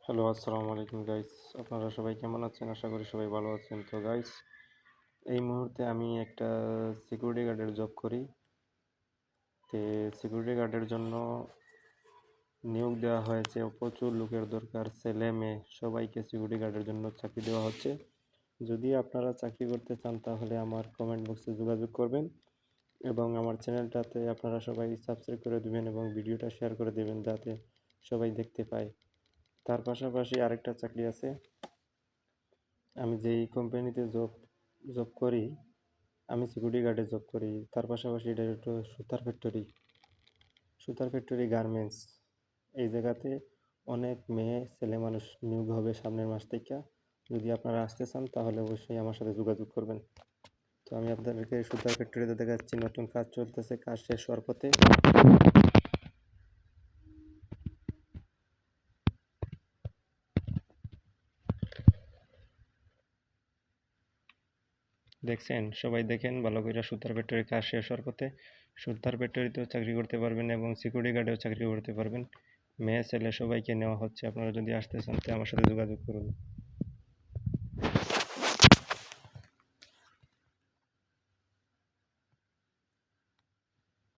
Hello, আসসালামু আলাইকুম guys. আপনারা সবাই কেমন আছেন? আশা করি সবাই ভালো আছেন। তো গাইস, এই মুহূর্তে আমি একটা সিকিউরিটি গার্ডের জব করি। তো সিকিউরিটি গার্ডের জন্য নিয়োগ দেওয়া হয়েছে। প্রচুর লোকের দরকার, ছেলে মেয়ে সবাইকে সিকিউরিটি গার্ডের জন্য চাকরি দেওয়া হচ্ছে। যদি আপনারা চাকরি করতে চান তাহলে আমার কমেন্ট বক্সে যোগাযোগ করবেন এবং আমার চ্যানেলটাতে আপনারা সবাই সাবস্ক্রাইব করে দিবেন এবং ভিডিওটা শেয়ার করে দেবেন যাতে সবাই দেখতে পায়। তার পাশাপাশি আরেকটা চাকরি আছে। আমি যেই কোম্পানিতে জব করি, আমি সিকিউরিটি গার্ডে জব করি। তার পাশাপাশি এটা একটু সুতার ফ্যাক্টরি গার্মেন্টস। এই জায়গাতে অনেক মেয়ে ছেলে মানুষ নিয়োগ হবে সামনের মাস থেকে। যদি আপনারা আসতে চান তাহলে অবশ্যই আমার সাথে যোগাযোগ করবেন। তো আমি আপনাদেরকে সুতার ফ্যাক্টরিতে দেখাচ্ছি, নতুন কাজ চলতেছে, কাজ শেষ হওয়ার পথে। দেখছেন, সবাই দেখেন ভালো করে, সুতার ফ্যাক্টরির কাজ শেষ হওয়ার পথে। সুতার ফ্যাক্টরিতেও চাকরি করতে পারবেন এবং সিকিউরিটি গার্ডেও চাকরি করতে পারবেন। মেয়ে ছেলে সবাইকে নেওয়া হচ্ছে। আপনারা যদি আসতে চান তো আমার সাথে যোগাযোগ করুন।